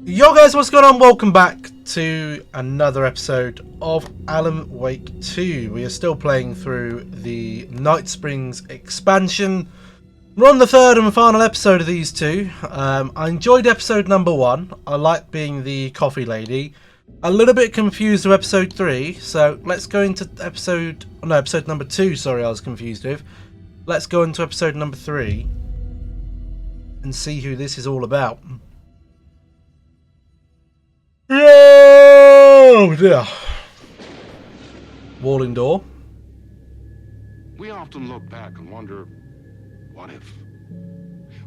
Yo guys, what's going on? Welcome back to another episode of Alan Wake 2. We are still playing through the Night Springs expansion. We're on the third and final episode of these two. I enjoyed episode number 1. I like being the coffee lady. A little bit confused with episode 3, so let's go into episode number 2, sorry, I was confused with. Let's go into episode number 3 and see who this is all about. Oh dear. Walling door. We often look back and wonder, what if?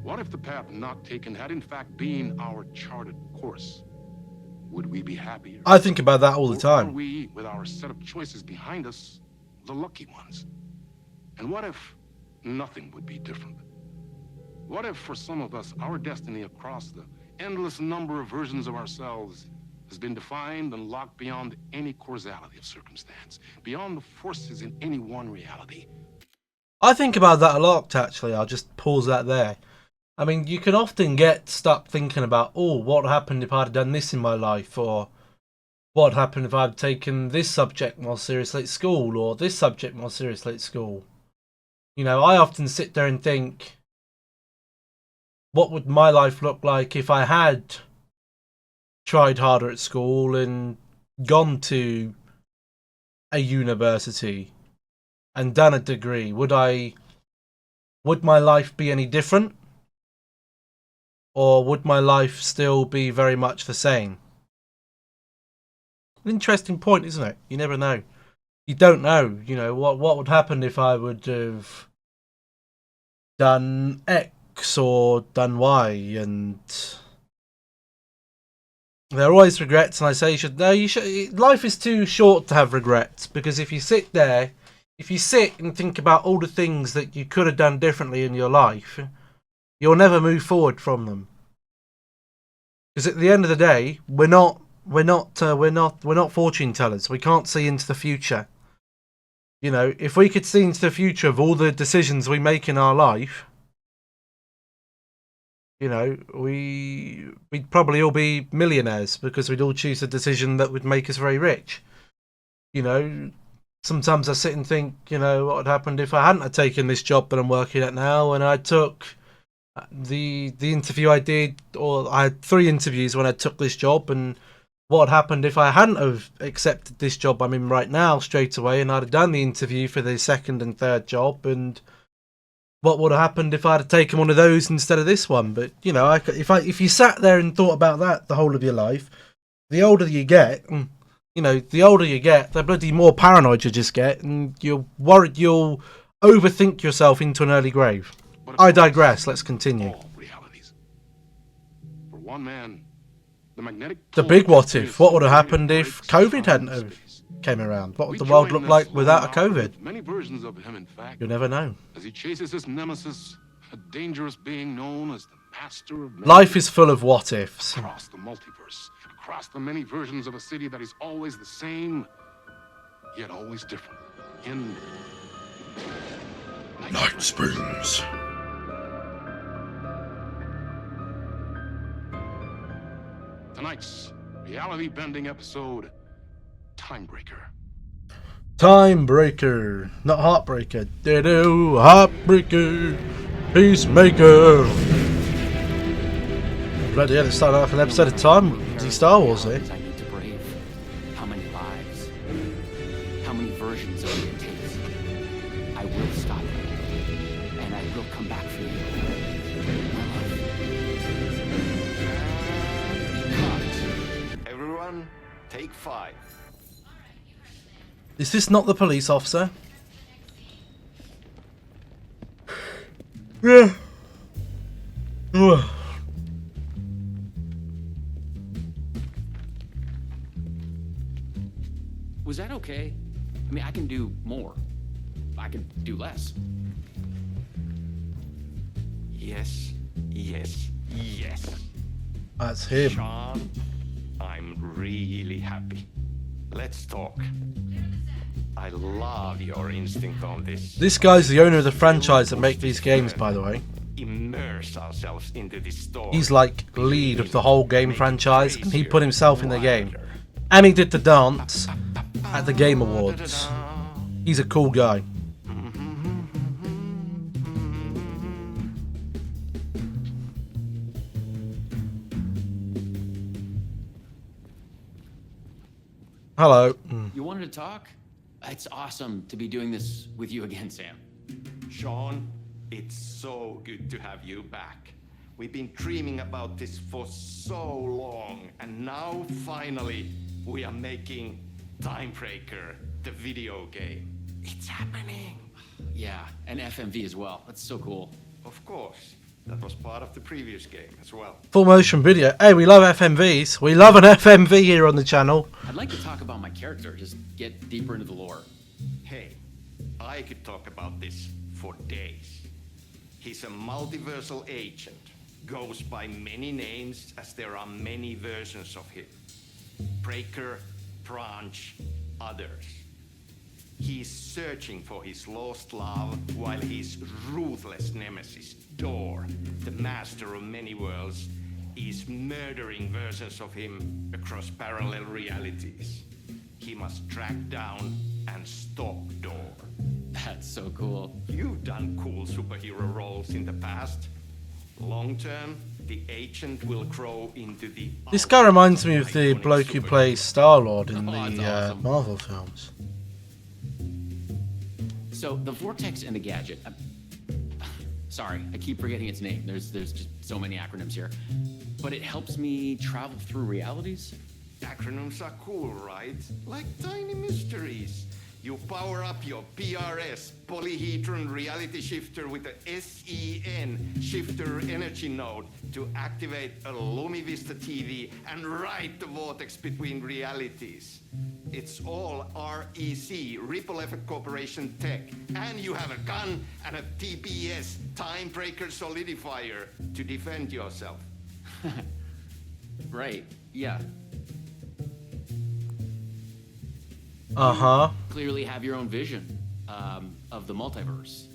What if the path not taken had in fact been our charted course? Would we be happier? I think about that all the Or are time. we, with our set of choices behind us, the lucky ones? And what if nothing would be different? What if for some of us, our destiny across the endless number of versions of ourselves has been defined and locked beyond any causality of circumstance, beyond the forces in any one reality? I think about that a lot, actually. I'll just pause that there. I mean, you can often get stuck thinking about, oh, what happened if I'd done this in my life? Or what happened if I'd taken this subject more seriously at school? Or this subject more seriously at school? You know, I often sit there and think, what would my life look like if I had tried harder at school and gone to a university and done a degree? Would my life be any different? Or would my life still be very much the same? An interesting point, isn't it? You never know. You don't know, you know, what would happen if I would have done X or done Y, and there are always regrets, and I say you should. Life is too short to have regrets, because if you sit and think about all the things that you could have done differently in your life, you'll never move forward from them. Because at the end of the day, we're not fortune tellers. We can't see into the future. You know, if we could see into the future of all the decisions we make in our life, you know, we'd probably all be millionaires, because we'd all choose a decision that would make us very rich. You know, sometimes I sit and think, you know, what would happen if I hadn't have taken this job that I'm working at now, and I took the interview I did, or I had 3 interviews when I took this job, and what happened if I hadn't have accepted this job I'm in right now straight away, and I'd have done the interview for the second and third job, and what would have happened if I'd have taken one of those instead of this one? But you know, if you sat there and thought about that the whole of your life, the older you get, you know, the bloody more paranoid you just get, and you're worried you'll overthink yourself into an early grave. I digress. Let's continue. All realities. For one man, the magnetic The big what if. What would have happened if COVID hadn't have came around? What would the world look like without a COVID? Many versions of him, in fact. You'll never know. As he chases his nemesis, a dangerous being known as the Master of Life is full of what ifs. across the multiverse, across the many versions of a city that is always the same, yet always different. In Night Springs. Tonight's reality-bending episode, Timebreaker. Timebreaker, not Heartbreaker. Do Heartbreaker, Peacemaker. Bloody hell, it's starting off an episode of Star Wars here. I need to brave. How many lives? How many versions of me it takes? I will stop it. And I will come back for you. My love. Cut. Everyone, take 5. Is this not the police officer? Yeah. Was that okay? I mean, I can do more. I can do less. Yes, yes, yes. That's him. Sean, I'm really happy. Let's talk. I love your instinct on this. This guy's the owner of the franchise that make these games, by the way. immerse ourselves into this story. He's like lead of the whole game Make it franchise, and he crazier, put himself in the game. wilder. And he did the dance at the Game Awards. He's a cool guy. Hello. You wanted to talk? It's awesome to be doing this with you again, Sam. Sean, it's so good to have you back. We've been dreaming about this for so long, and now finally we are making Timebreaker, the video game. It's happening. Yeah, and FMV as well. That's so cool. Of course, that was part of the previous game as well. Full motion video. Hey, we love FMVs. We love an FMV here on the channel. I'd like to talk about my character, just get deeper into the lore. Hey, I could talk about this for days. He's a multiversal agent, goes by many names as there are many versions of him. Breaker, Branch, others. He's searching for his lost love while his ruthless nemesis, Door, the master of many worlds, is murdering versions of him across parallel realities. He must track down and stop Door. That's so cool. You've done cool superhero roles in the past. Long term, the agent will grow into the... This guy reminds me of the iconic bloke who superhero. plays Star-Lord in Oh, the that's awesome. Marvel films. So the Vortex and the Gadget. Sorry, I keep forgetting its name. There's just so many acronyms here. But it helps me travel through realities. Acronyms are cool, right? Like tiny mysteries. You power up your PRS, Polyhedron Reality Shifter, with the SEN Shifter Energy Node to activate a LumiVista TV and ride the vortex between realities. It's all REC, Ripple Effect Corporation tech. And you have a gun and a TPS, Timebreaker Solidifier, to defend yourself. Right, yeah. Uh-huh. Clearly have your own vision of the multiverse.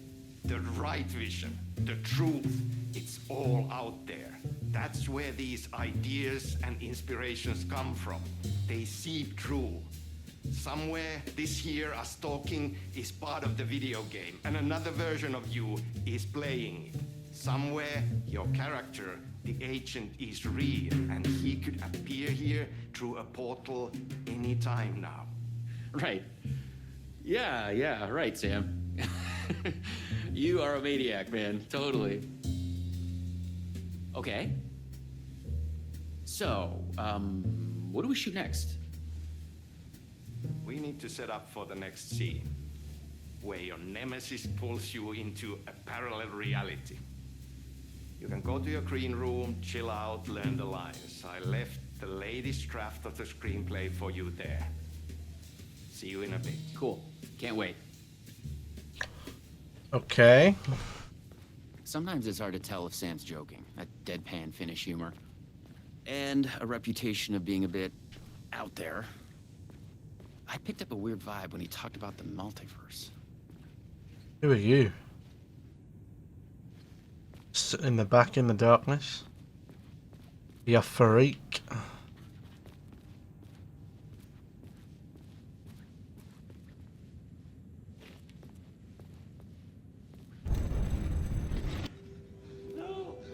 The right vision, the truth, it's all out there. That's where these ideas and inspirations come from. They seep through. Somewhere, this here, us talking, is part of the video game, and another version of you is playing it. Somewhere, your character, the agent, is real, and he could appear here through a portal anytime now. Right. Yeah, right, Sam. You are a maniac, man. Totally. Okay. So, what do we shoot next? We need to set up for the next scene, where your nemesis pulls you into a parallel reality. You can go to your green room, chill out, learn the lines. I left the latest draft of the screenplay for you there. See you in a bit. Cool. Can't wait. Okay. Sometimes it's hard to tell if Sam's joking. That deadpan Finnish humor. And a reputation of being a bit out there. I picked up a weird vibe when he talked about the multiverse. Who are you? Sitting in the back in the darkness. You freak.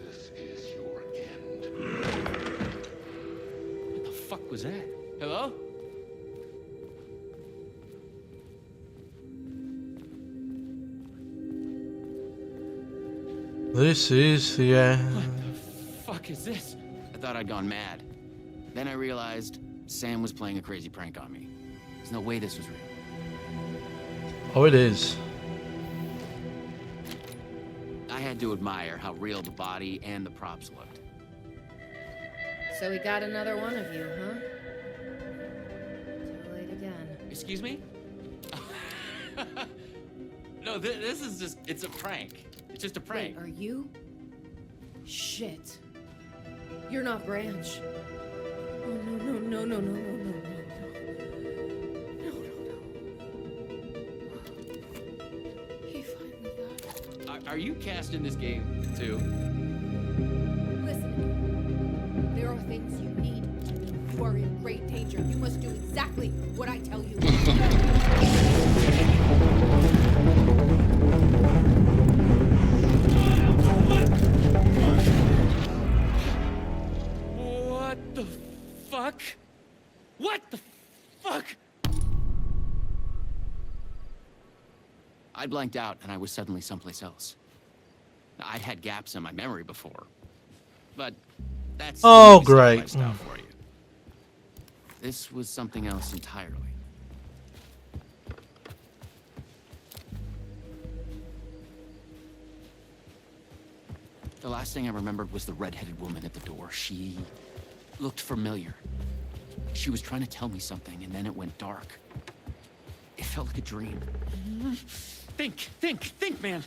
This is your end. What the fuck was that? Hello? This is the end. What the fuck is this? I thought I'd gone mad. Then I realized Sam was playing a crazy prank on me. There's no way this was real. Oh, it is. I had to admire how real the body and the props looked. So we got another one of you, huh? Too late again. Excuse me? No, this is just, it's a prank. It's just a prank. Wait, are you? Shit. You're not Branch. Oh, no. He finally got it. Are you casting this game too? Listen, there are things you need. You are in great danger. You must do exactly what I tell you. What the fuck? What the fuck? I blanked out and I was suddenly someplace else. I'd had gaps in my memory before, but that's Oh, the movie great. lifestyle for you. This was something else entirely. The last thing I remembered was the red-headed woman at the door. She looked familiar. She was trying to tell me something, and then it went dark. It felt like a dream. Think, man.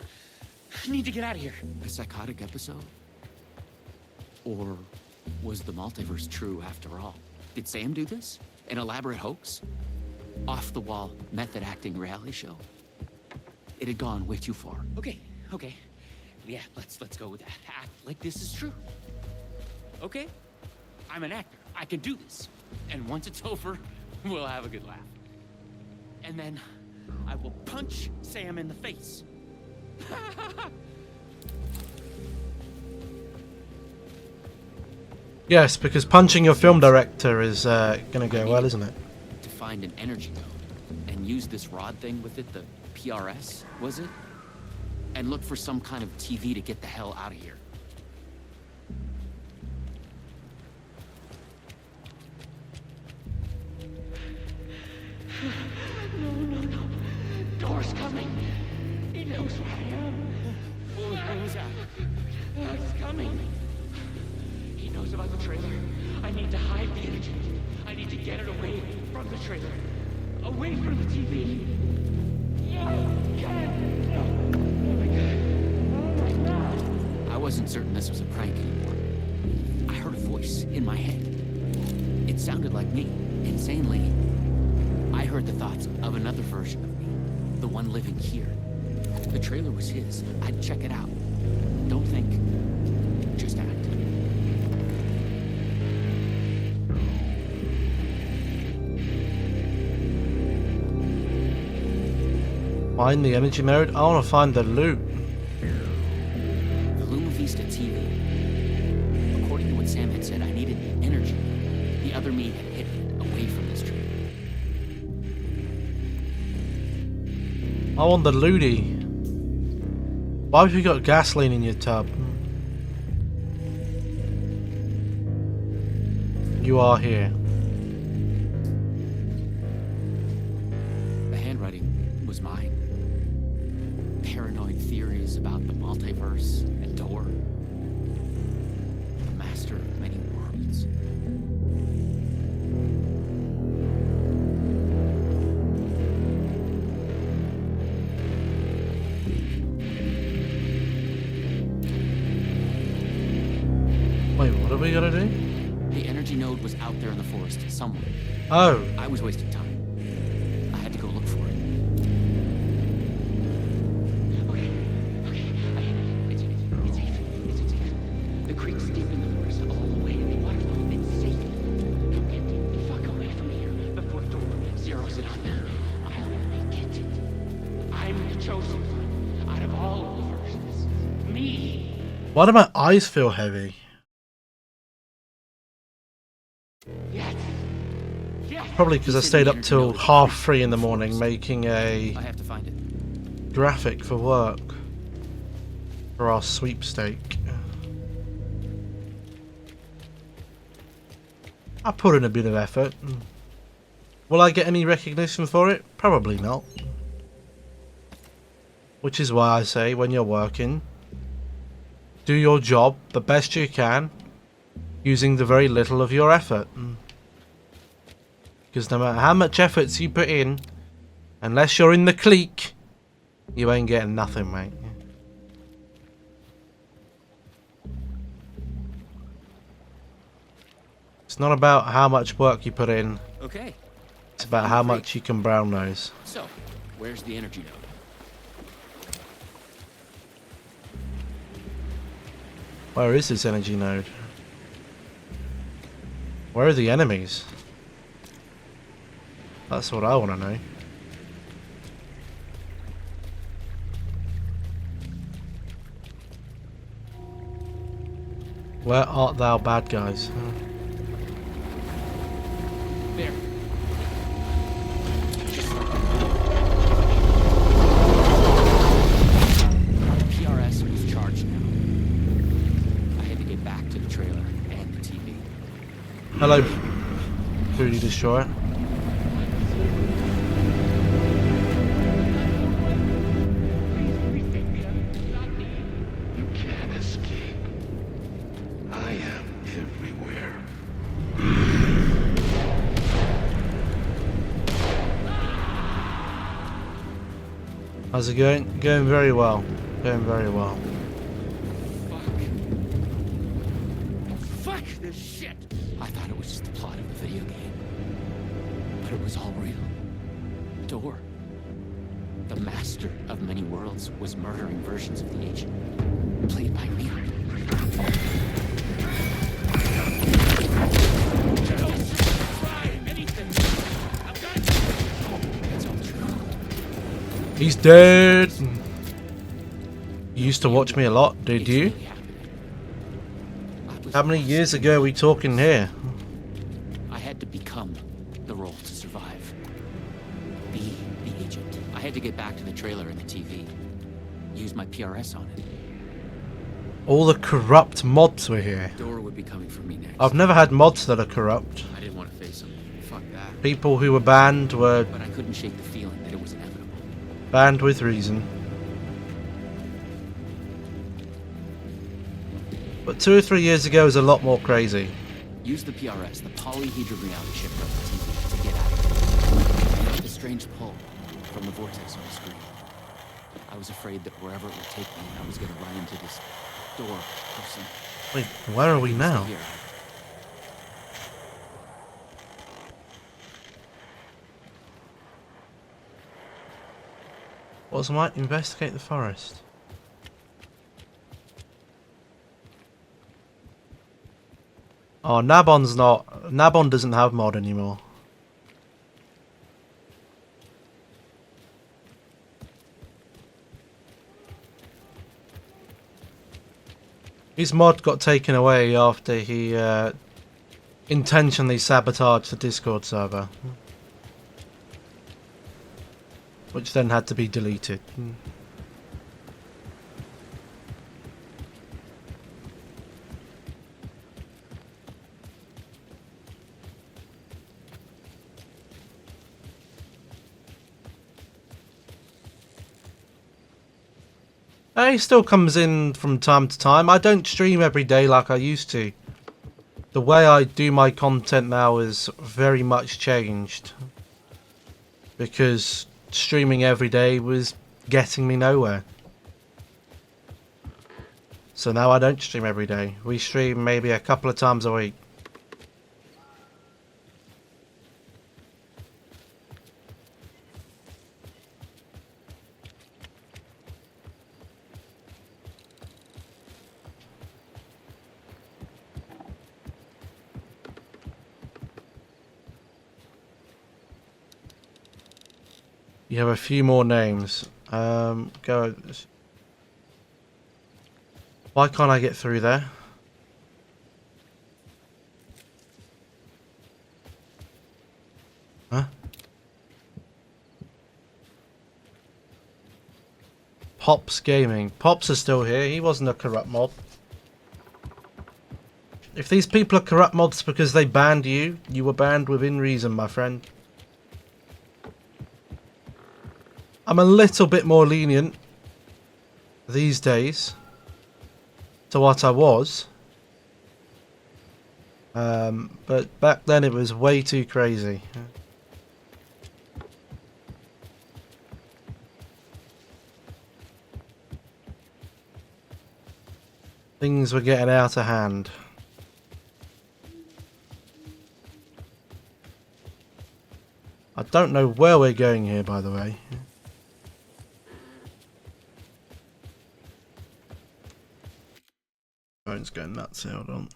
I need to get out of here. A psychotic episode? Or was the multiverse true after all? Did Sam do this? An elaborate hoax? Off-the-wall, method-acting reality show? It had gone way too far. Okay. Yeah, let's go with that. Act like this is true. Okay? I'm an actor. I can do this. And once it's over, we'll have a good laugh. And then I will punch Sam in the face. Yes, because punching your film director is gonna go well, isn't it? To find an energy node and use this rod thing with it, the PRS, was it? And look for some kind of TV to get the hell out of here. No. Door's coming. He knows where I am. Who's that? He's coming. He knows about the trailer. I need to hide the energy. I need to get it away from the trailer. Away from the TV. I wasn't certain this was a prank anymore. I heard a voice in my head. It sounded like me. Insanely, I heard the thoughts of another version of me. The one living here. The trailer was his. I'd check it out. Don't think. Just act. Find the energy node. I want to find the loot. The Luma Vista TV. According to what Sam had said, I needed energy. The other me had hidden it away from this tree. I want the looty. Why have you got gasoline in your tub? You are here. The handwriting was mine. Paranoid theories about the multiverse and Door. The master of many worlds. Wait, what are we gonna do? The energy node was out there in the forest somewhere. Oh, I was wasting time. I had to go look for it. Okay. It's safe. The creek's deep in the forest, all the way in the waterfall. It's safe. Now get the fuck away from here before Door zeroes it on them. I'll make it. I'm the chosen one out of all of the versions. Me. why do my eyes feel heavy? Yes. Probably because I stayed up till 3:30 in the morning making a I have to find it. graphic for work for our sweepstake. I put in a bit of effort. Will I get any recognition for it? Probably not. Which is why I say, when you're working, do your job the best you can, using the very little of your effort. Because no matter how much efforts you put in, unless you're in the clique, you ain't getting nothing, mate. It's not about how much work you put in, Okay. it's about how much you can brown nose. So, where's the energy node? Where is this energy node? Where are the enemies? That's what I want to know. Where art thou, bad guys? There. PRS was charged now. I had to get back to the trailer and the TV. Hello, Foodie Destroyer. You can't escape. I am everywhere. How's it going? Going very well. Going very well. Fuck this shit! I thought it was just the plot of a video game. But it was all real. Door, the master of many worlds, was murdering versions of the agent, played by me. It's all true. He's dead. You used to watch me a lot, did It's you? really happening. I was How many years ago are we talking here? I had to become the role to survive. Be the agent. I had to get back to the trailer and the TV. Use my PRS on it. All the corrupt mods were here. Door would be coming for me next. I've never had mods that are corrupt. I didn't want to face him. Fuck that. People who were banned were But I couldn't shake the feeling that it was inevitable. banned with reason. But 2 or 3 years ago was a lot more crazy. Use the PRS, the polyhedral reality shifter of the TV, to get out of here. I felt a strange pull from the vortex on the screen. I was afraid that wherever it would take me, I was going to run into this door person. Wait, where are we now? Here. What's might investigate the forest? Oh, Nabon's not. Nabon doesn't have mod anymore. His mod got taken away after he intentionally sabotaged the Discord server, which then had to be deleted. He still comes in from time to time. I don't stream every day like I used to. The way I do my content now is very much changed. Because streaming every day was getting me nowhere. So now I don't stream every day. We stream maybe a couple of times a week. You have a few more names. Go. Why can't I get through there? Huh? Pops Gaming. Pops is still here. He wasn't a corrupt mod. If these people are corrupt mods because they banned you, you were banned within reason, my friend. I'm a little bit more lenient these days to what I was. But back then it was way too crazy. Things were getting out of hand. I don't know where we're going here, by the way. Phone's going nuts here, hold on.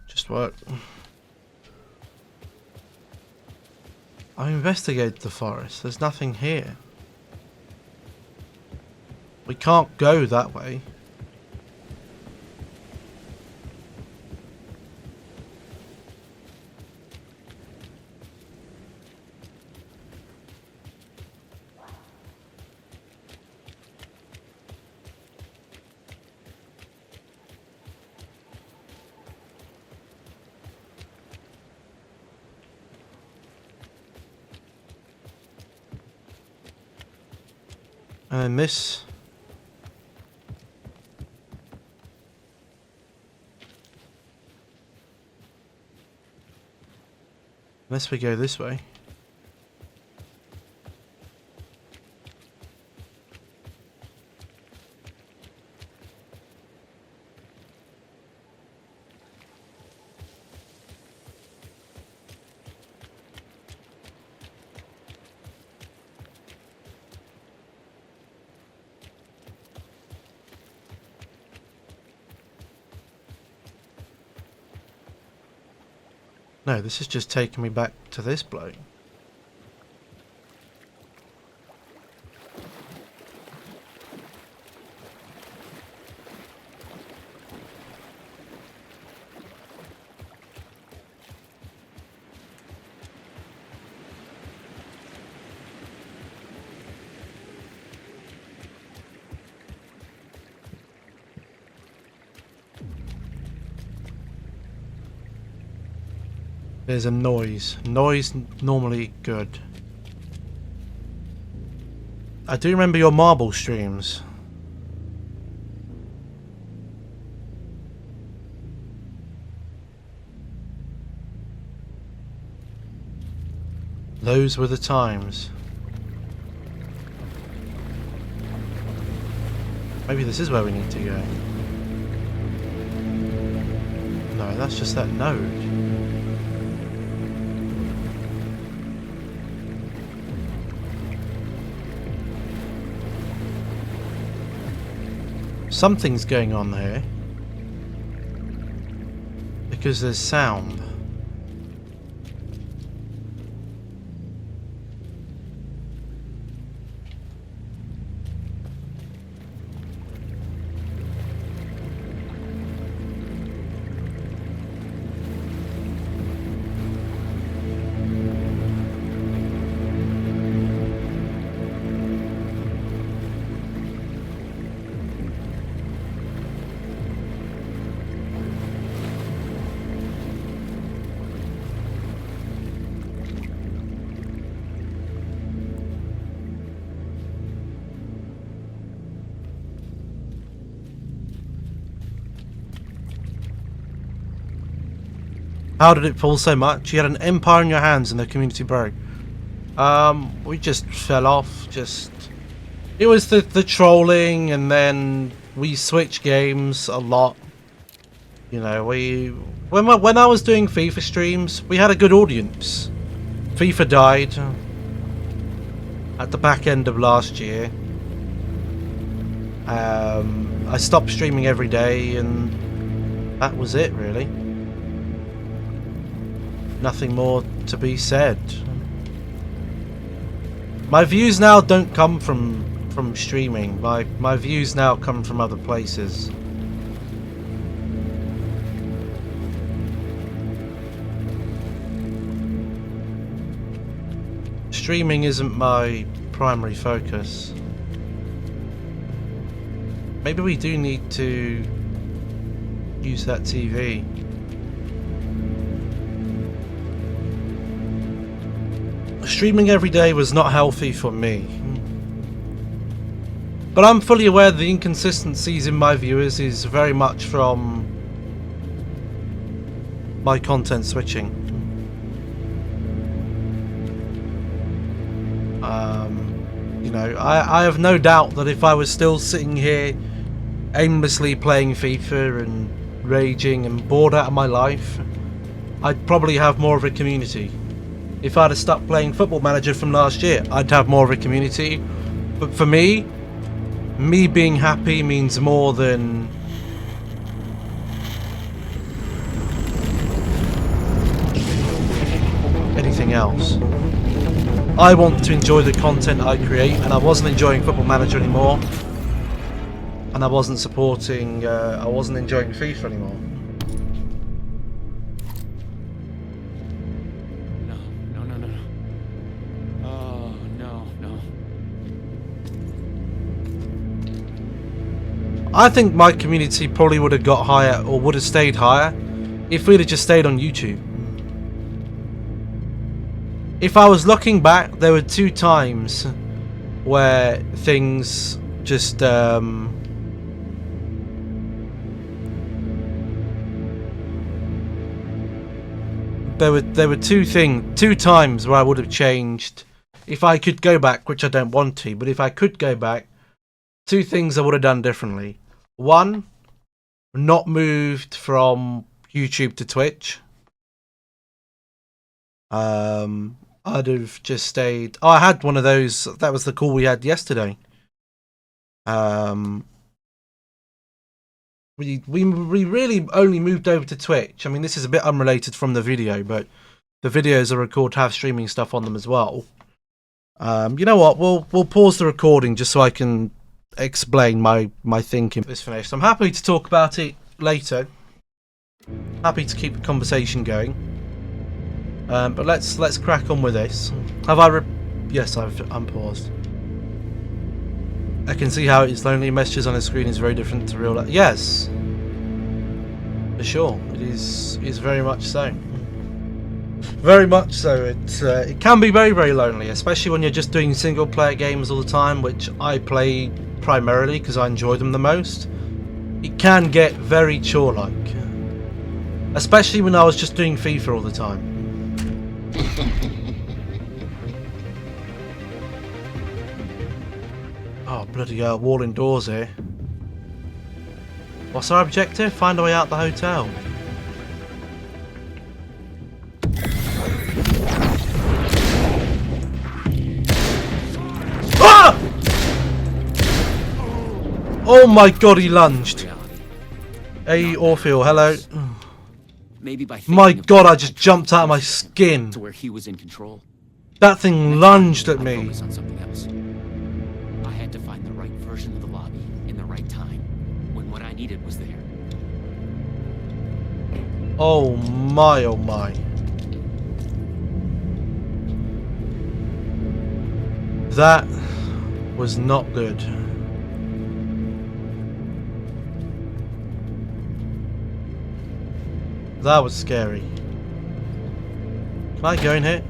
Just work. I investigated the forest. There's nothing here. We can't go that way. And this. Unless we go this way. No, this is just taking me back to this bloke. There's a noise. Noise normally good. I do remember your marble streams. Those were the times. Maybe this is where we need to go. No, that's just that node. Something's going on here. Because there's sound. How did it fall so much? You had an empire in your hands and the community broke. We just fell off. It was the trolling, and then we switched games a lot. You know, when I was doing FIFA streams, we had a good audience. FIFA died at the back end of last year. I stopped streaming every day, and that was it, really. Nothing more to be said. My views now don't come from streaming. My views now come from other places. Streaming isn't my primary focus. Maybe we do need to use that TV. Streaming every day was not healthy for me. But I'm fully aware the inconsistencies in my viewers is very much from my content switching. You know, I have no doubt that if I was still sitting here aimlessly playing FIFA and raging and bored out of my life, I'd probably have more of a community. If I'd have stopped playing Football Manager from last year, I'd have more of a community. But for me being happy means more than anything else. I want to enjoy the content I create, and I wasn't enjoying Football Manager anymore. And I wasn't supporting, I wasn't enjoying FIFA anymore. No. Oh, no. I think my community probably would have got higher, or would have stayed higher, if we'd have just stayed on YouTube. If I was looking back, there were 2 times where things just there were 2 times where I would have changed if I could go back, which I don't want to, but if I could go back, 2 things I would have done differently. 1, not moved from YouTube to Twitch. I'd have just stayed. Oh, I had one of those. That was the call we had yesterday. We really only moved over to Twitch. I mean, this is a bit unrelated from the video, but the videos I record have streaming stuff on them as well. You know what? We'll pause the recording just so I can explain my thinking. This finished. I'm happy to talk about it later. Happy to keep the conversation going. But let's crack on with this. Have I? Yes, I've unpaused. I can see how it's lonely. Messages on a screen is very different to real life. Yes, for sure. It is very much so. Very much so. It can be very, very lonely, especially when you're just doing single player games all the time, which I play primarily because I enjoy them the most. It can get very chore-like, especially when I was just doing FIFA all the time. Oh, bloody hell, wall indoors here. What's our objective? Find a way out the hotel. Ah! Oh my god, he lunged. Hey, Orpheal, hello. Maybe by My thinking of god, I what just I jumped out of my could skin. to where he was in control. That thing lunged at I'd me. focus on something else. I had to find the right version of the lobby in the right time when what I needed was there. Oh my, oh my. That was not good. That was scary. Can I go in here?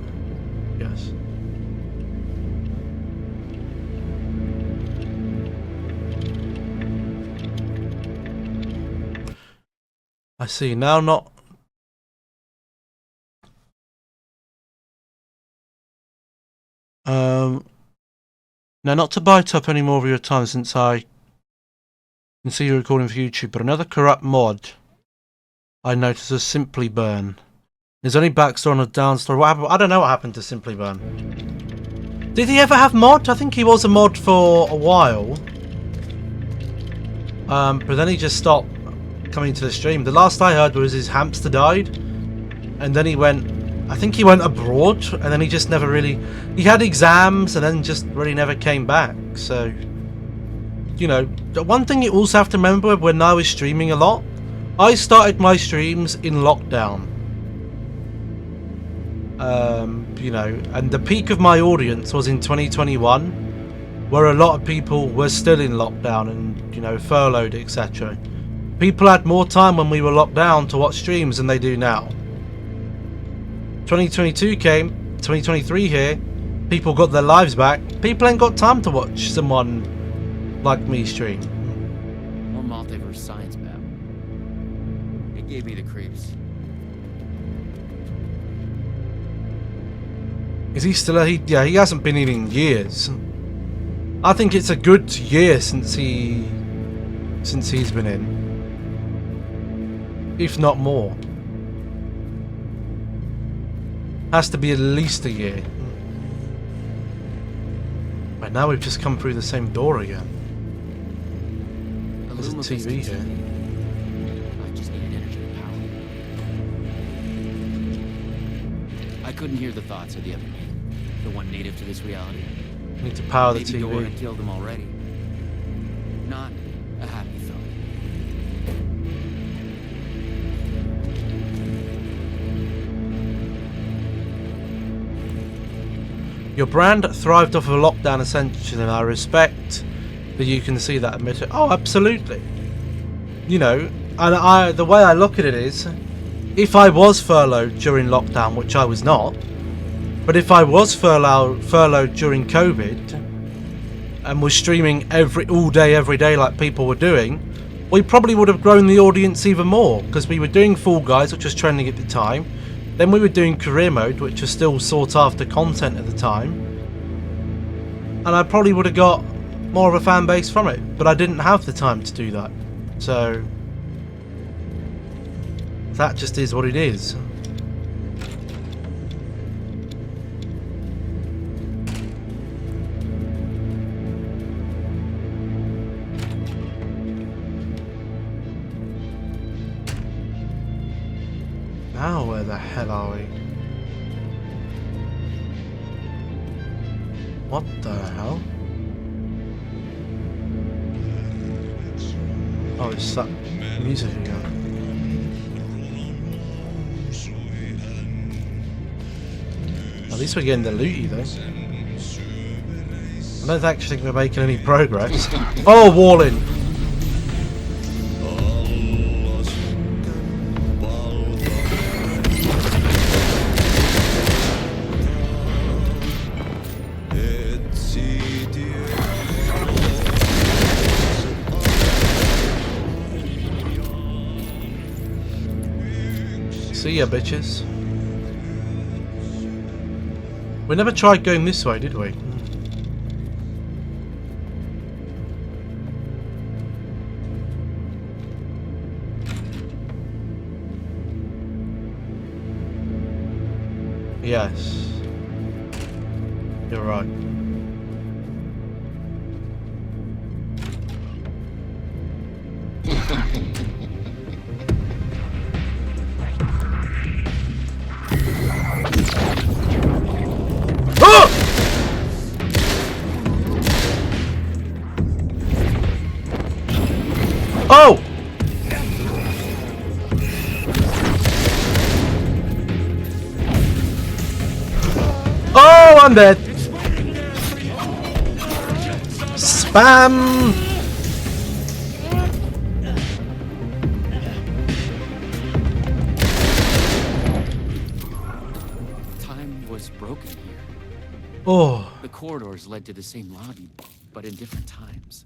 Yes. I see. Now not... Now not to bite up any more of your time since I can see you recording for YouTube, but another corrupt mod I noticed was Simply Burn. There's only backstory on a downstory. What happened? I don't know what happened to Simply Burn. Did he ever have mod? I think he was a mod for a while. But then he just stopped coming to the stream. The last I heard was his hamster died. And then he went... I think he went abroad. And then he just never really... He had exams and then just really never came back. So... You know, the one thing you also have to remember when I was streaming a lot, I started my streams in lockdown. You know, and the peak of my audience was in 2021, where a lot of people were still in lockdown and, you know, furloughed, etc. People had more time when we were locked down to watch streams than they do now. 2022 came, 2023 here, people got their lives back. People ain't got time to watch someone like me stream. More multiverse science, Bab. It gave me the creeps. Is he still? Yeah, he hasn't been in years. I think it's a good year since he's been in, if not more. Has to be at least a year. But now we've just come through the same door again. There's a Illuma TV Vista here. I just needed energy and power. I couldn't hear the thoughts of the other me, the one native to this reality. Need to power the Maybe Dora TV. had killed him already. Not a happy thought. Your brand thrived off of a lockdown essentially, and I respect that you can see that admit it. Oh, absolutely. You know, and the way I look at it is, if I was furloughed during lockdown, which I was not, but if I was furloughed during COVID and was streaming all day, every day like people were doing, we probably would have grown the audience even more, because we were doing Fall Guys, which was trending at the time. Then we were doing career mode, which was still sought after content at the time. And I probably would have got more of a fan base from it, but I didn't have the time to do that. So that just is what it is. Now where the hell are we? What the hell? Oh, it's that music again. At least we're getting the looty though. I don't actually think we're making any progress. Oh, Walling! See ya, bitches. We never tried going this way, did we? Yes. You're right. Oh! Oh, I'm dead. Spam! Time was broken here. Oh, The corridors led to the same lobby, but in different times.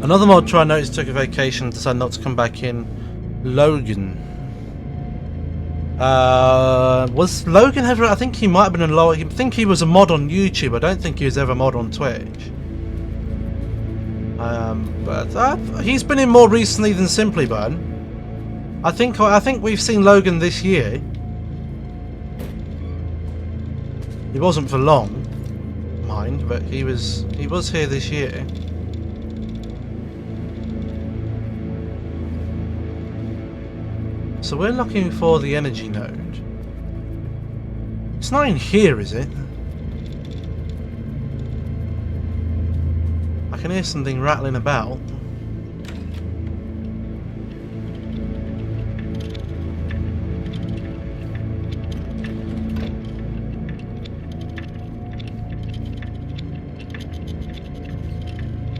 another mod try notice took a vacation and decided not to come back in. Logan. Was Logan ever? I think he might have been a I think he was a mod on YouTube. I don't think he was ever a mod on Twitch. But he's been in more recently than Simply Burn. I think we've seen Logan this year. He wasn't for long, mind, but he was here this year. So we're looking for the energy node. It's not in here, is it? I can hear something rattling about.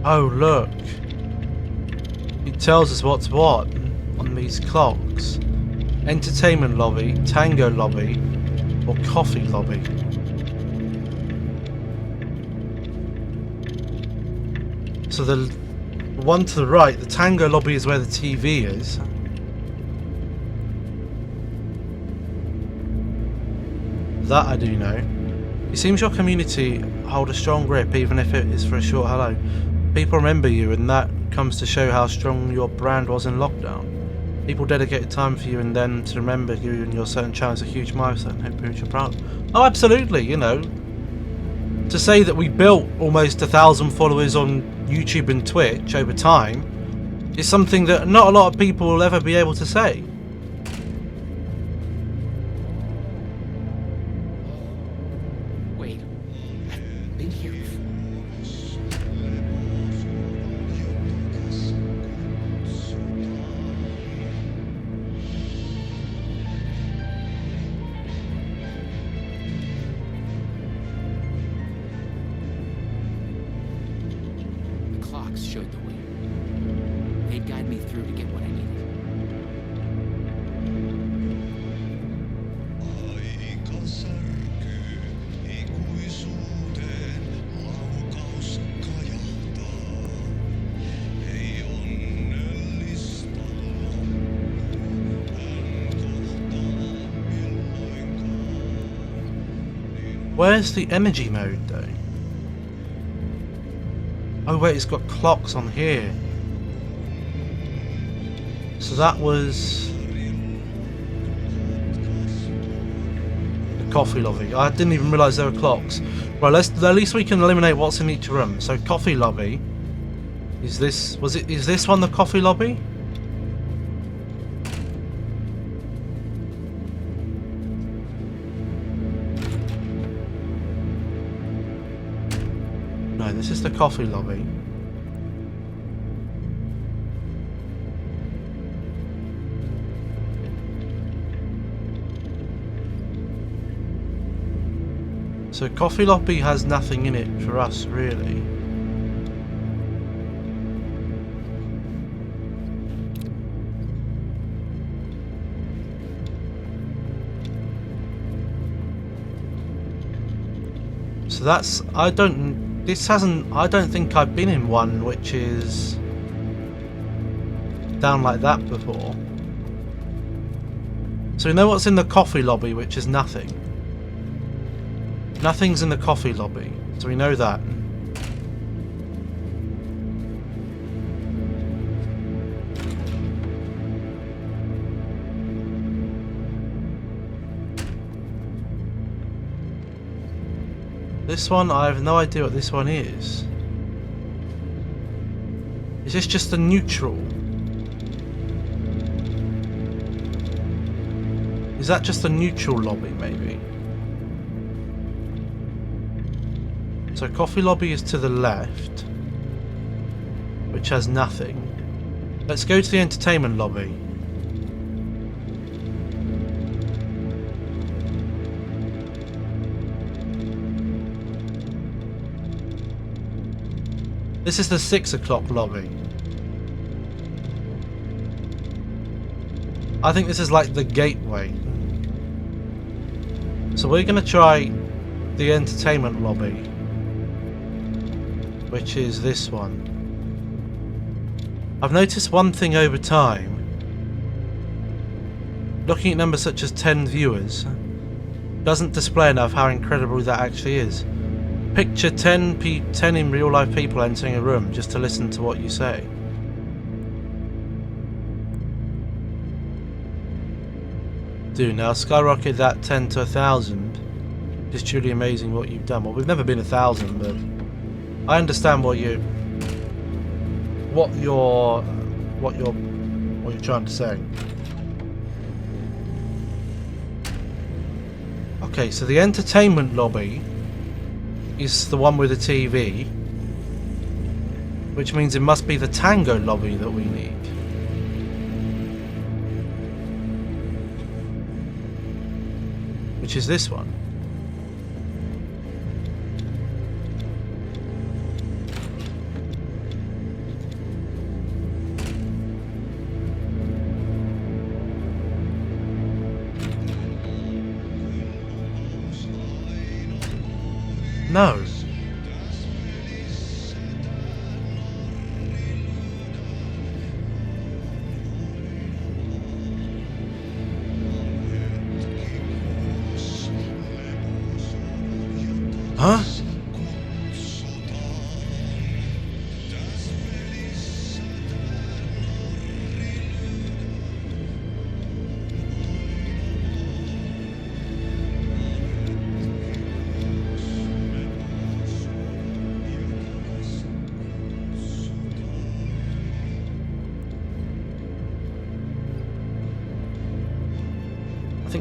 Oh, look. It tells us what's what on these clocks. Entertainment lobby, tango lobby, or coffee lobby. So the one to the right, the tango lobby, is where the TV is. That I do know. It seems your community hold a strong grip, even if it is for a short hello. People remember you, and that comes to show how strong your brand was in lockdown. People dedicated time for you and then to remember you and your certain challenge is a huge milestone. Hope you're proud. Oh, absolutely, you know. To say that we built almost 1,000 followers on YouTube and Twitch over time is something that not a lot of people will ever be able to say. Wait, I've been here before. The clocks showed the way. They'd guide me through to get what I needed. Aika särkyy ikuisuuteen, laukaus kajahtaa. Ei onnellista loppua, hän kohtaa milloinkaan. Where's the energy mode though? Oh wait, it's got clocks on here. So that was the coffee lobby. I didn't even realise there were clocks. Right, at least we can eliminate what's in each room. So coffee lobby. Is this one the coffee lobby? No, this is the coffee lobby. So coffee lobby has nothing in it for us, really. So that's, I don't think I've been in one which is down like that before. So we know what's in the coffee lobby, which is nothing. Nothing's in the coffee lobby, so we know that. This one, I have no idea what this one is. Is this just a neutral? Is that just a neutral lobby, maybe? So coffee lobby is to the left, which has nothing. Let's go to the entertainment lobby. This is the 6 o'clock lobby. I think this is like the gateway. So we're going to try the entertainment lobby, which is this one. I've noticed one thing over time. Looking at numbers such as 10 viewers doesn't display enough how incredible that actually is. Picture 10 in real life people entering a room just to listen to what you say. Do now skyrocket that 10 to 1,000. It's truly amazing what you've done. Well, we've never been 1,000, but I understand what you're trying to say. Okay, so the entertainment lobby is the one with the TV, which means it must be the tango lobby that we need. Which is this one. No. Huh?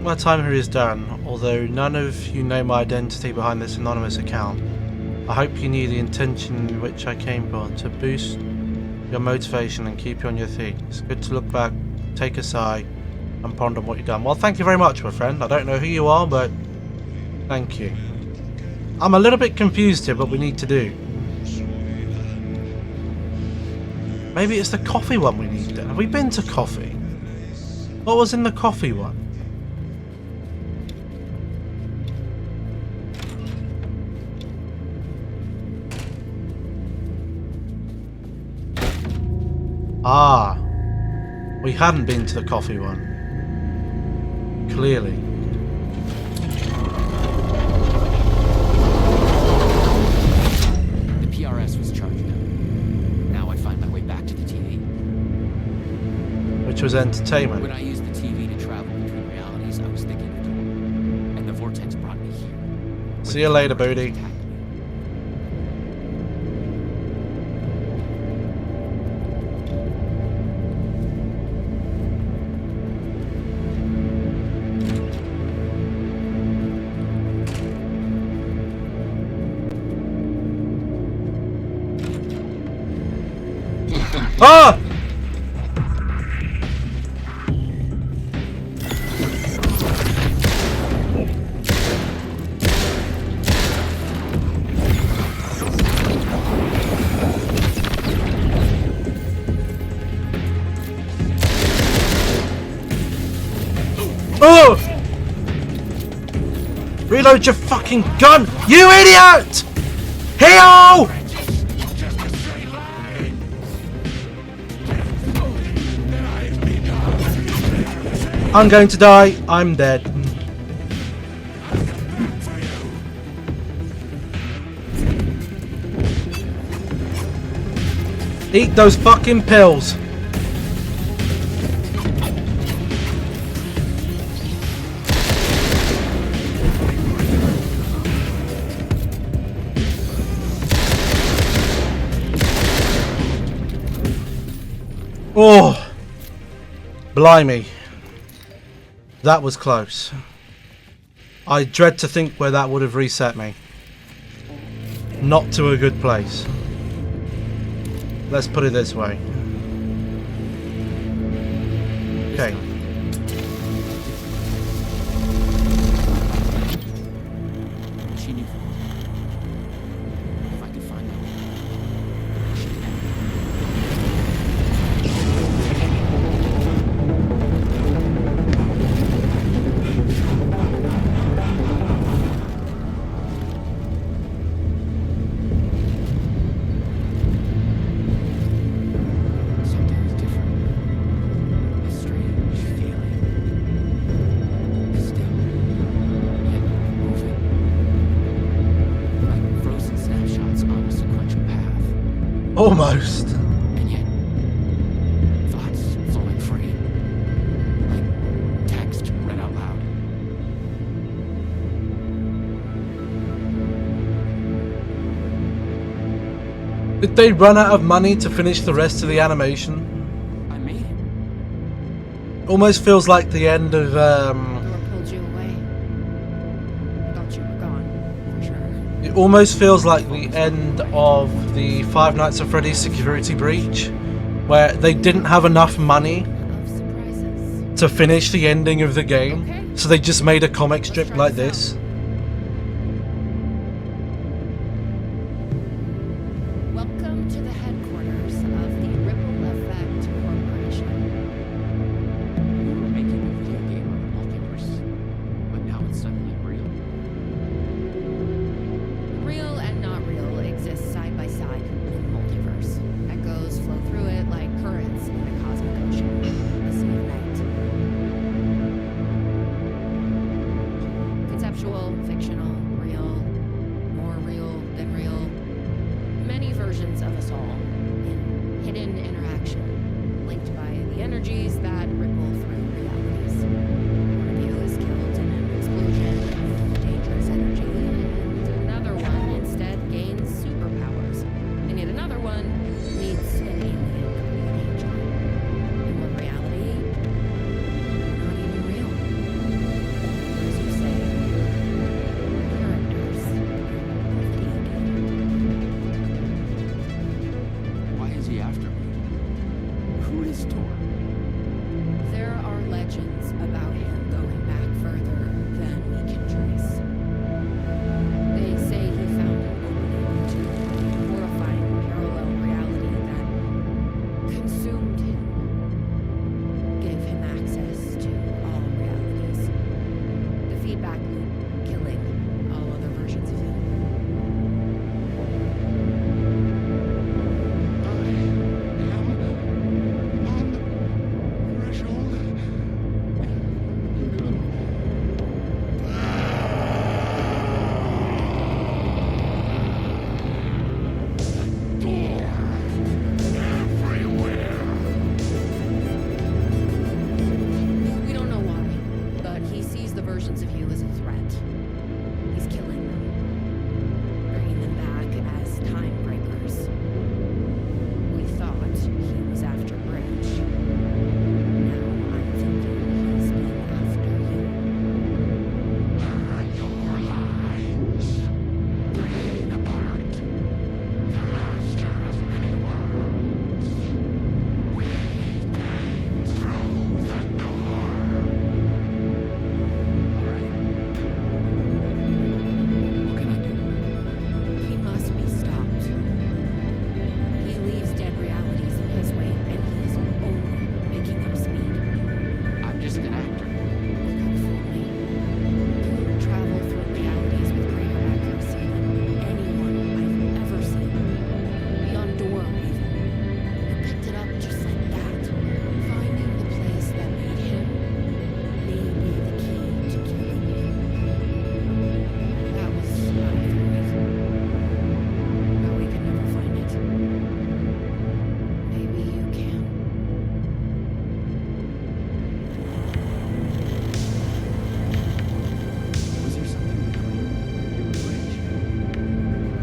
my time here is done, although none of you know my identity behind this anonymous account. I hope you knew the intention in which I came for, to boost your motivation and keep you on your feet. It's good to look back, take a sigh, and ponder on what you've done. Well, thank you very much, my friend. I don't know who you are, but thank you. I'm a little bit confused here, what we need to do. Maybe it's the coffee one we need. Have we been to coffee? What was in the coffee one? Ah, we hadn't been to the coffee one. Clearly. The PRS was charging up. Now I find my way back to the TV. Which was entertainment. When I used the TV to travel between realities, I was thinking of Dawn. And the vortex brought me here. See you later, Booty. Ah! Oh! Reload your fucking gun, you idiot! Heal! I'm going to die. I'm dead. Eat those fucking pills. Oh, blimey. That was close. I dread to think where that would have reset me. Not to a good place. Let's put it this way. Okay. She knew. If I could find her. Something's different. A strange feeling. Still. Yet moving. Like frozen snapshots on a sequential path. Almost. And yet, thoughts flowing free. Like text read out loud. Did they run out of money to finish the rest of the animation? I made it. Almost feels like the end of Door pulled you away. Thought you were gone, for sure. it almost feels like the end of the Five Nights at Freddy's Security Breach, where they didn't have enough money Of surprises. to finish the ending of the game, Okay. so they just made a comic strip like this. Welcome to the headquarters of the Ripple Effect Corporation. We were making a video game on the multiverse, but now it's suddenly real. Real and not real exist side by side in the multiverse. Echoes flow through it like currents in a cosmic ocean. A sea of night. Conceptual, fictional, real, more real than real. Many versions of us all in hidden interaction, linked by the energies that ripple through realities. One of you is killed in an explosion of dangerous energy, and another one instead gains superpowers, and yet another one meets an alien guardian angel. In one reality, not even real. was a threat. He's killing them, bringing them back as time breakers. We thought he was after Bridge. Now I'm thinking he's been after you. Your lives breathe apart. The master of many worlds. We through the door. All right. What can I do? He must be stopped. He leaves dead realities in his way, and he's only making up speed. I'm just an actor. You could fool me. You travel through realities with greater accuracy than anyone I've ever seen. Beyond Doro, even. You picked it up just like that. Finding the place that made him may be the key to killing you. That was my theory. But we could never find it. Maybe you can. Was there something between you and Bridge?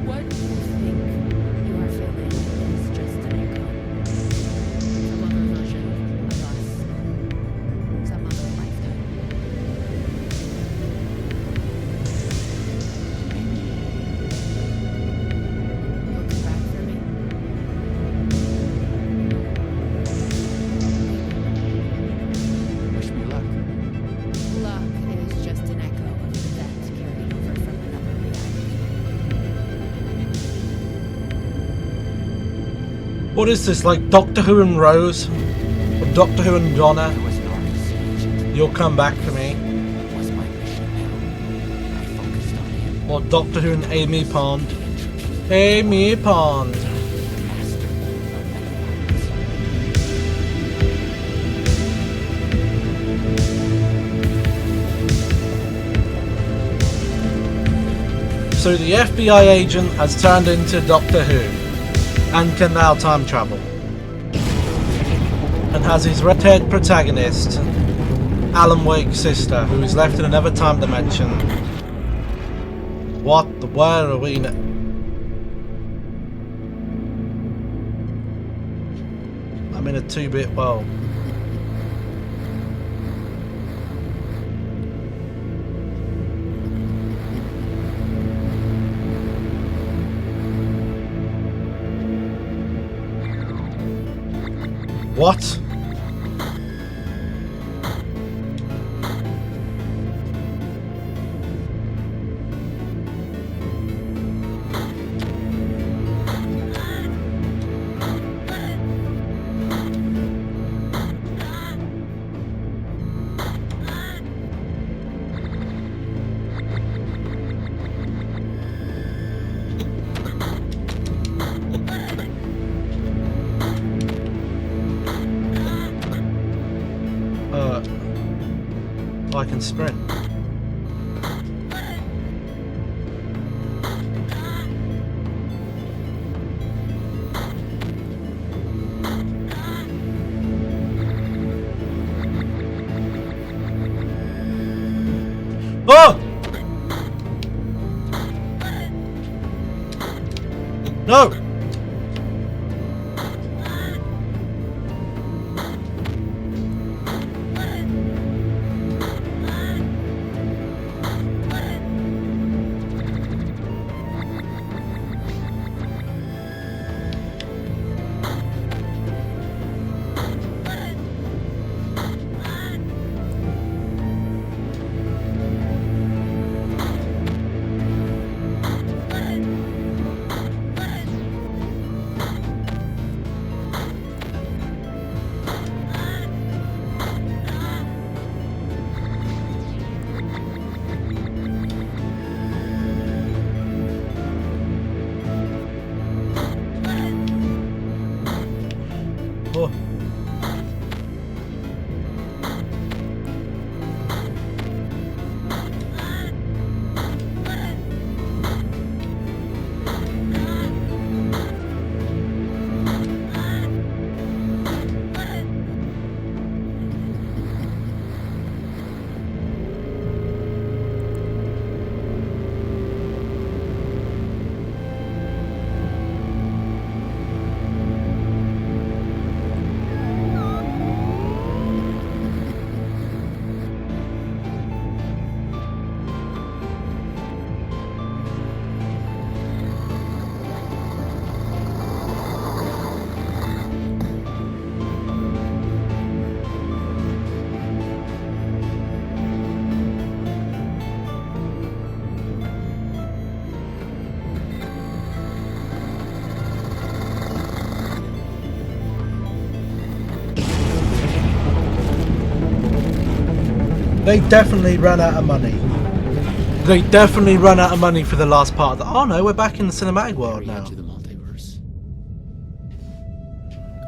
What you think you are feeling is just an echo. Some other version of us. Some other lifetime. You'll come back for me? Wish me luck. Luck is just an echo of the event carried over from another reality. What is this, like Doctor Who and Rose? Or Doctor Who and Donna? I was an artist agent. You'll come back for me. That was my mission now. I focused on him. Or Doctor Who and Amy Pond. The entropy. Amy Pond. The master of many worlds. So the FBI agent has turned into Doctor Who and can now time travel. And has his red-haired protagonist, Alan Wake's sister, who is left in another time dimension. What the where are we now? I'm in a 2-bit world. What? I can sprint. Oh! No! They definitely ran out of money. They definitely ran out of money for the last part of the... Oh no, we're back in the cinematic world Very now. edge of the multiverse.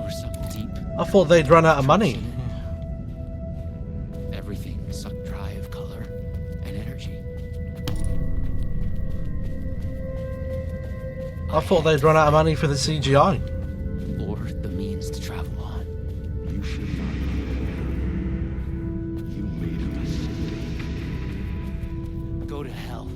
Or something deep. I thought they'd run out of money. Everything sucked dry of color and energy. I thought they'd run out of money for the CGI. Or the means to travel on. You should not. You made a mistake. Go to hell.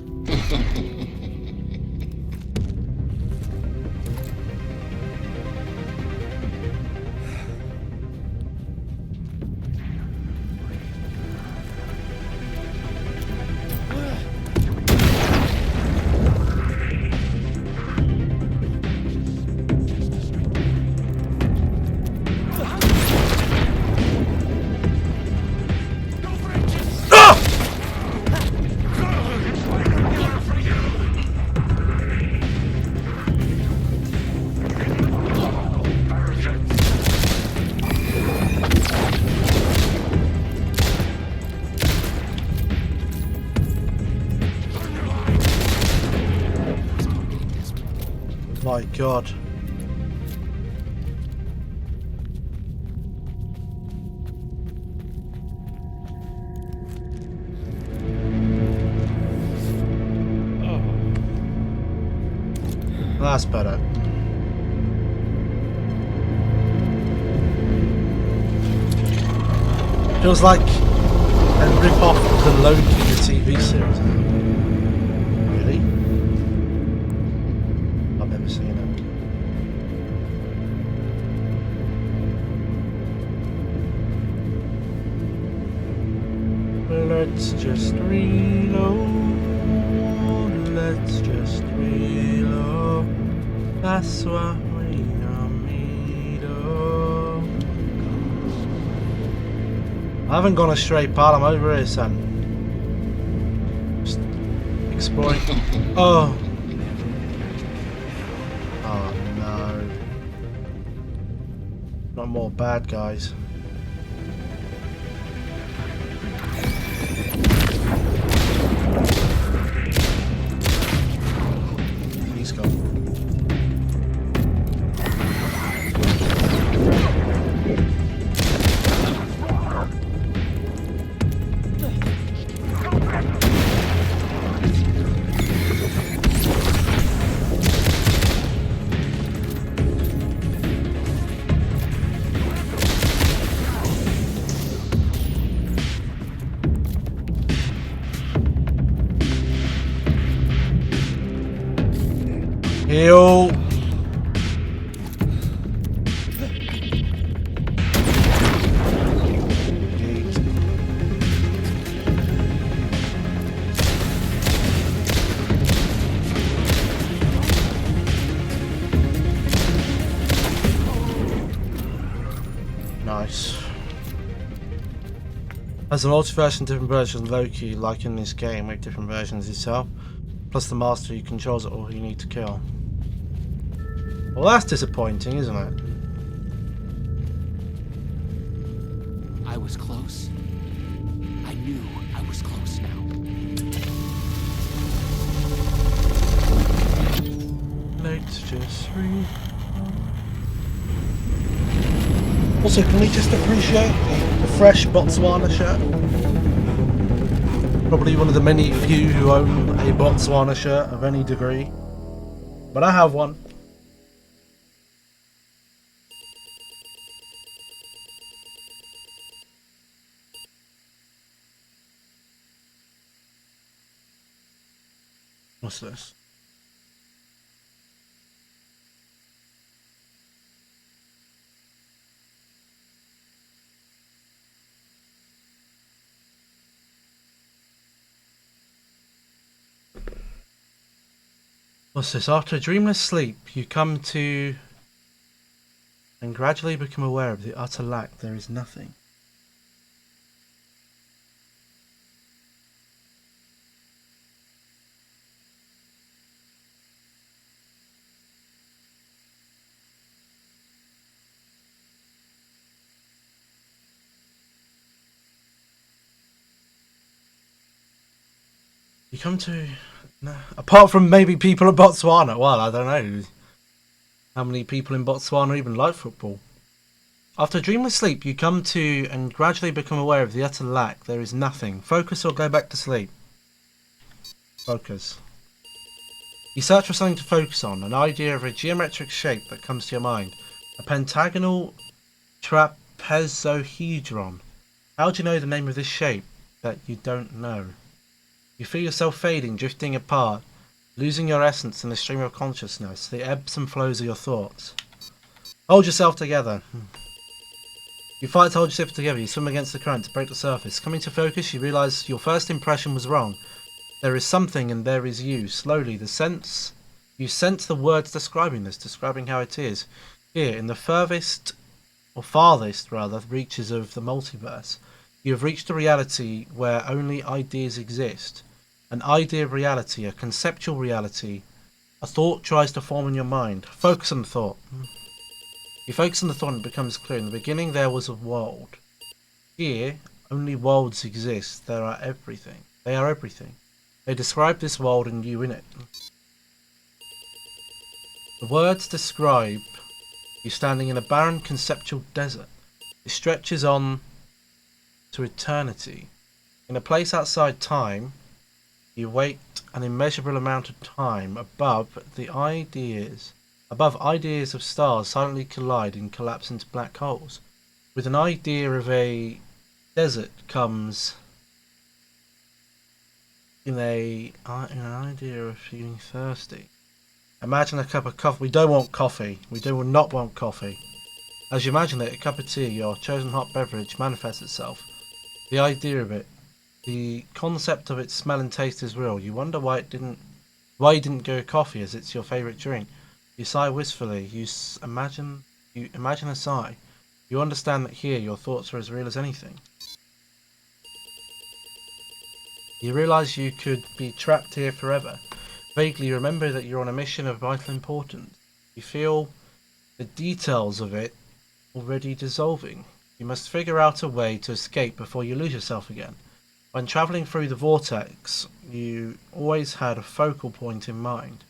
My God. That's better. Feels like a rip-off of the Loki the TV series. Really? I've never seen it. Let's just reload. Let's just reload. That's what we need. I haven't gone a straight path. I'm over here, son. Just exploring. Oh. Oh no. Not more bad guys. He's gone. Heal. Nice. As a multiverse and different versions of Loki, like in this game, with different versions itself, plus the master who controls it all who you need to kill. Well, that's disappointing, isn't it? I was close. I knew I was close now. Let's just read. Also, can we just appreciate the fresh Botswana shirt? Probably one of the many few who own a Botswana shirt of any degree. But I have one. What's this? What's this? After a dreamless sleep, you come to and gradually become aware of the utter lack there is nothing. You come to... No, apart from maybe people in Botswana. Well, I don't know how many people in Botswana even like football. After a dreamless sleep, you come to and gradually become aware of the utter lack. There is nothing. Focus or go back to sleep. Focus. You search for something to focus on, an idea of a geometric shape that comes to your mind. A pentagonal trapezohedron. How do you know the name of this shape that you don't know? You feel yourself fading, drifting apart, losing your essence in the stream of consciousness, the ebbs and flows of your thoughts. Hold yourself together. You fight to hold yourself together, you swim against the current to break the surface. Coming to focus, you realise your first impression was wrong. There is something and there is you. Slowly, you sense the words describing this, describing how it is. Here, in the farthest reaches of the multiverse, you have reached a reality where only ideas exist. An idea of reality, a conceptual reality. A thought tries to form in your mind. Focus on the thought. You focus on the thought and it becomes clear. In the beginning there was a world. Here, only worlds exist. They are everything. They describe this world and you in it. The words describe you standing in a barren conceptual desert. It stretches on to eternity. In a place outside time, you wait an immeasurable amount of time above ideas of stars silently collide and collapse into black holes. With an idea of a desert comes in an idea of feeling thirsty. Imagine a cup of coffee. We don't want coffee. We do not want coffee. As you imagine it, a cup of tea, your chosen hot beverage, manifests itself. The idea of it, the concept of its smell and taste is real. You wonder why you didn't go coffee, as it's your favourite drink. You sigh wistfully. You imagine a sigh. You understand that here your thoughts are as real as anything. You realise you could be trapped here forever. Vaguely you remember that you're on a mission of vital importance. You feel the details of it already dissolving. You must figure out a way to escape before you lose yourself again. When travelling through the vortex, you always had a focal point in mind.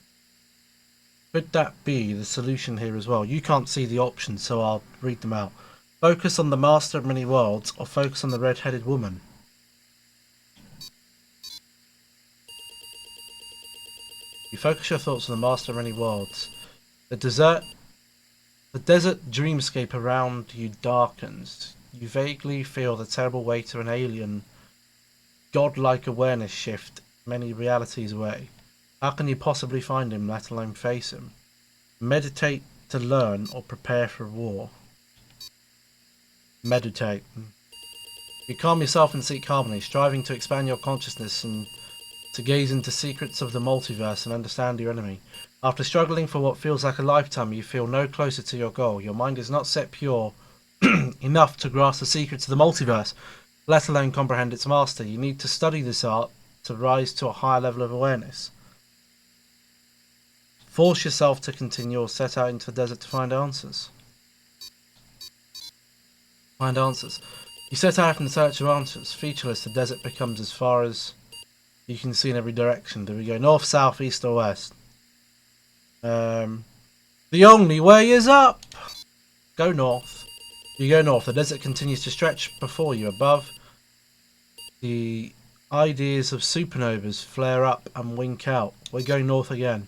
Could that be the solution here as well? You can't see the options, so I'll read them out. Focus on the master of many worlds, or focus on the red-headed woman. You focus your thoughts on the master of many worlds. The desert dreamscape around you darkens. You vaguely feel the terrible weight of an alien, godlike awareness shift many realities away. How can you possibly find him, let alone face him? Meditate to learn or prepare for war. Meditate. You calm yourself and seek harmony, striving to expand your consciousness and to gaze into secrets of the multiverse and understand your enemy. After struggling for what feels like a lifetime, you feel no closer to your goal. Your mind is not set pure enough to grasp the secrets of the multiverse, let alone comprehend its master. You need to study this art to rise to a higher level of awareness. Force yourself to continue or set out into the desert to find answers. Find answers. You set out in search of answers. Featureless, the desert becomes as far as you can see in every direction. Do we go north, south, east or west? The only way is up! Go north. You go north. The desert continues to stretch before you. Above, the ideas of supernovas flare up and wink out. We're going north again.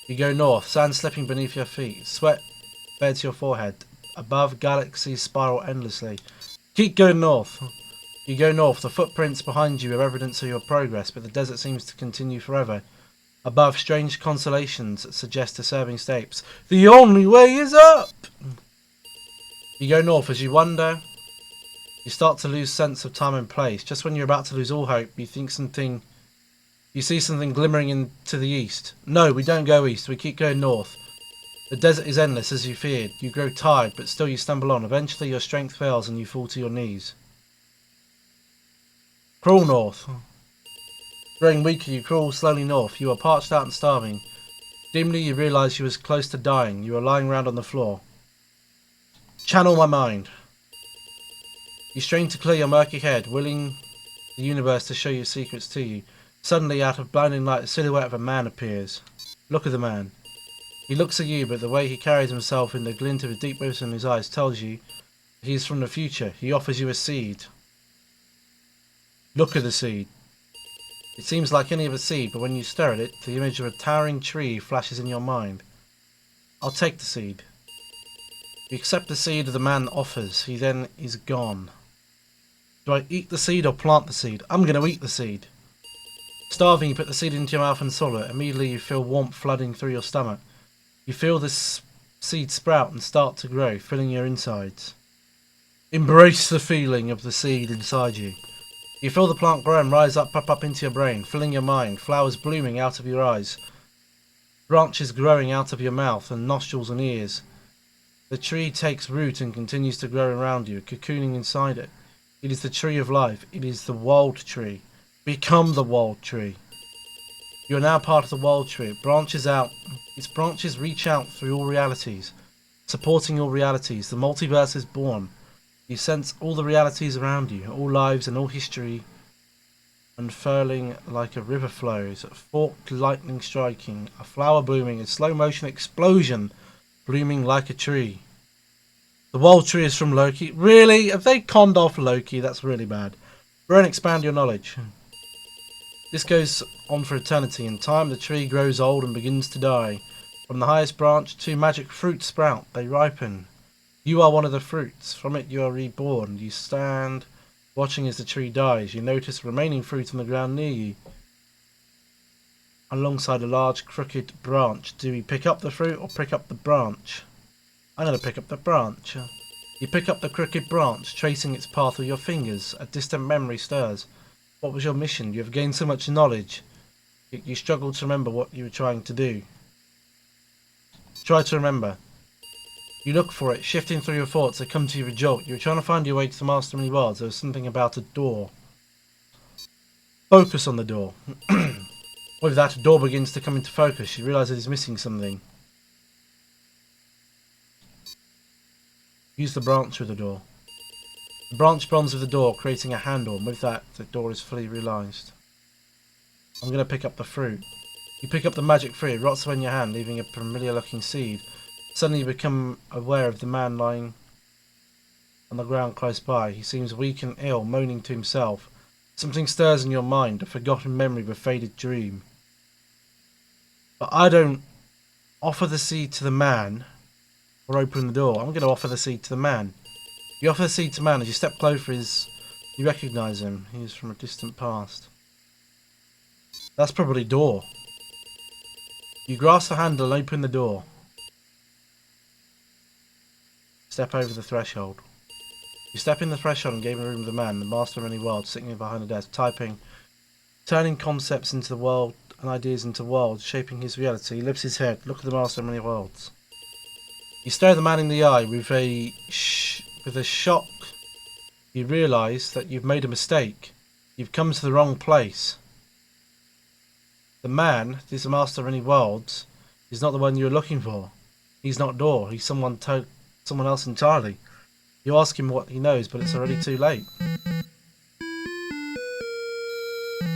You go north. Sand slipping beneath your feet. Sweat beds your forehead. Above, galaxies spiral endlessly. Keep going north. You go north. The footprints behind you are evidence of your progress, but the desert seems to continue forever. Above, strange constellations suggest disturbing states. The only way is up! You go north. As you wander, you start to lose sense of time and place. Just when you're about to lose all hope, you see something glimmering into the east. No, we don't go east. We keep going north. The desert is endless as you feared. You grow tired, but still you stumble on. Eventually your strength fails and you fall to your knees. Crawl north. Growing weaker, you crawl slowly north. You are parched out and starving. Dimly you realise you was close to dying. You are lying round on the floor. Channel my mind. You strain to clear your murky head, willing the universe to show you secrets to you. Suddenly, out of blinding light, the silhouette of a man appears. Look at the man. He looks at you, but the way he carries himself in the glint of his deep wisdom in his eyes tells you he is from the future. He offers you a seed. Look at the seed. It seems like any other seed, but when you stare at it, the image of a towering tree flashes in your mind. I'll take the seed. You accept the seed of the man offers. He then is gone. Do I eat the seed or plant the seed? I'm going to eat the seed. Starving, you put the seed into your mouth and swallow it. Immediately you feel warmth flooding through your stomach. You feel this seed sprout and start to grow, filling your insides. Embrace the feeling of the seed inside you. You feel the plant grow and rise up, pop up into your brain, filling your mind, flowers blooming out of your eyes, branches growing out of your mouth and nostrils and ears. The tree takes root and continues to grow around you, cocooning inside it. It is the tree of life. It is the wild tree. Become the wild tree. You are now part of the wild tree. It branches out. Its branches reach out through all realities, supporting all realities. The multiverse is born. You sense all the realities around you, all lives and all history, unfurling like a river flows, forked lightning striking, a flower blooming, a slow motion explosion, blooming like a tree. The wild tree is from Loki. Really? Have they conned off Loki? That's really bad. Grow and expand your knowledge. This goes on for eternity. In time, the tree grows old and begins to die. From the highest branch, 2 magic fruits sprout. They ripen. You are one of the fruits. From it you are reborn. You stand watching as the tree dies. You notice remaining fruit on the ground near you, alongside a large crooked branch. Do we pick up the fruit or pick up the branch? I'm going to pick up the branch. You pick up the crooked branch, tracing its path with your fingers. A distant memory stirs. What was your mission? You have gained so much knowledge. You struggle to remember what you were trying to do. Try to remember. You look for it, shifting through your thoughts. They come to you with a jolt. You were trying to find your way to the Master of Many Worlds. There was something about a door. Focus on the door. With that, a door begins to come into focus. You realise it is missing something. Use the branch with the door. The branch bonds with the door, creating a handle, and with that, the door is fully realised. I'm going to pick up the fruit. You pick up the magic fruit, it rots away in your hand, leaving a familiar looking seed. Suddenly you become aware of the man lying on the ground close by. He seems weak and ill, moaning to himself. Something stirs in your mind, a forgotten memory of a faded dream. But I don't offer the seed to the man or open the door. I'm going to offer the seed to the man. You offer the seed to the man. As you step closer, you recognise him. He is from a distant past. That's probably door. You grasp the handle and open the door. Step over the threshold. You step in the threshold and gain the room of the man, the Master of Many Worlds, sitting behind a desk, typing, turning concepts into the world and ideas into worlds, shaping his reality. He lifts his head. Look at the Master of Many Worlds. You stare the man in the eye with a shock. You realise that you've made a mistake. You've come to the wrong place. The man, this Master of Many Worlds, is not the one you're looking for. He's not Door. He's someone else entirely. You ask him what he knows, but it's already too late.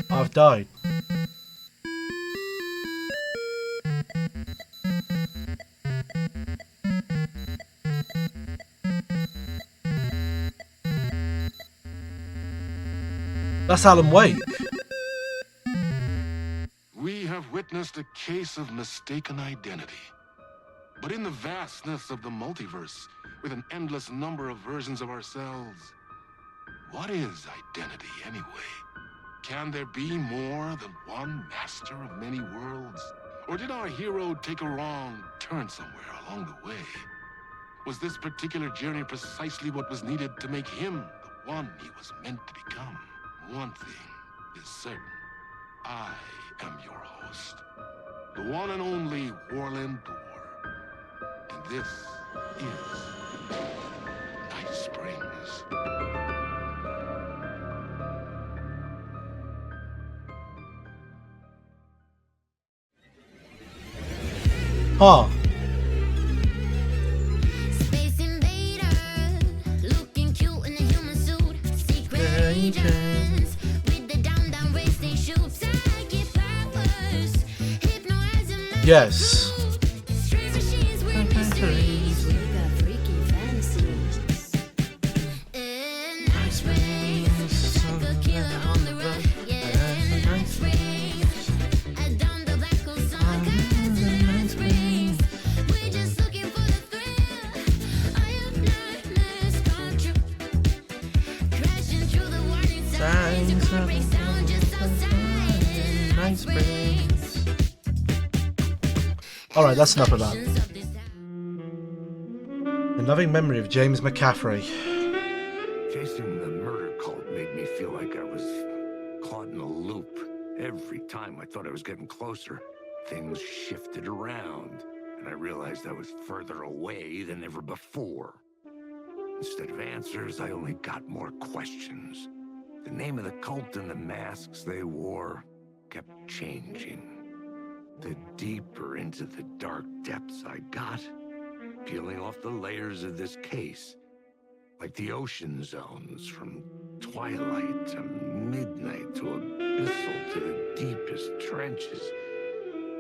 I've died. That's Alan Wake. We have witnessed a case of mistaken identity. But in the vastness of the multiverse, with an endless number of versions of ourselves, what is identity anyway? Can there be more than one master of many worlds? Or did our hero take a wrong turn somewhere along the way? Was this particular journey precisely what was needed to make him the one he was meant to become? One thing is certain. I am your host, the one and only Warland Door. And this is Night Springs. Huh. Space invader, looking cute in a human suit. Secret agents, with the down race they shoot. Psychic Yes. Strange machines with mysteries. We've got freaky fantasies. And night springs, like a killer on the run. Yeah, night springs. And down the back of some night springs. We're just looking for the thrill. I have nightmares come true. Crashing through the warning signs. You gonna break down just outside. Night springs. Alright, that's enough of that. A loving memory of James McCaffrey. Chasing the murder cult made me feel like I was caught in a loop. Every time I thought I was getting closer, things shifted around, and I realized I was further away than ever before. Instead of answers, I only got more questions. The name of the cult and the masks they wore kept changing. The deeper into the dark depths I got, peeling off the layers of this case, like the ocean zones, from twilight to midnight to abyssal to the deepest trenches,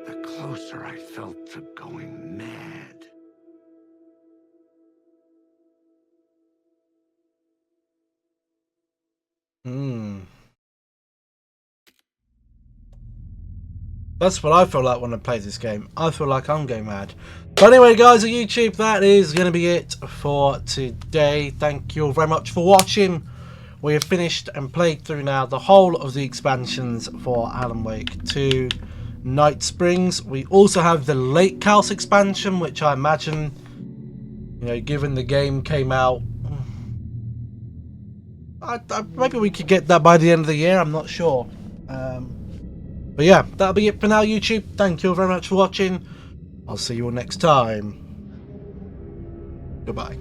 the closer I felt to going mad. That's what I feel like when I play this game. I feel like I'm going mad. But anyway, guys, on YouTube, that is going to be it for today. Thank you all very much for watching. We have finished and played through now the whole of the expansions for Alan Wake 2 Night Springs. We also have the Lake House expansion, which I imagine, you know, given the game came out, maybe we could get that by the end of the year. I'm not sure. But yeah, that'll be it for now, YouTube. Thank you all very much for watching. I'll see you all next time. Goodbye.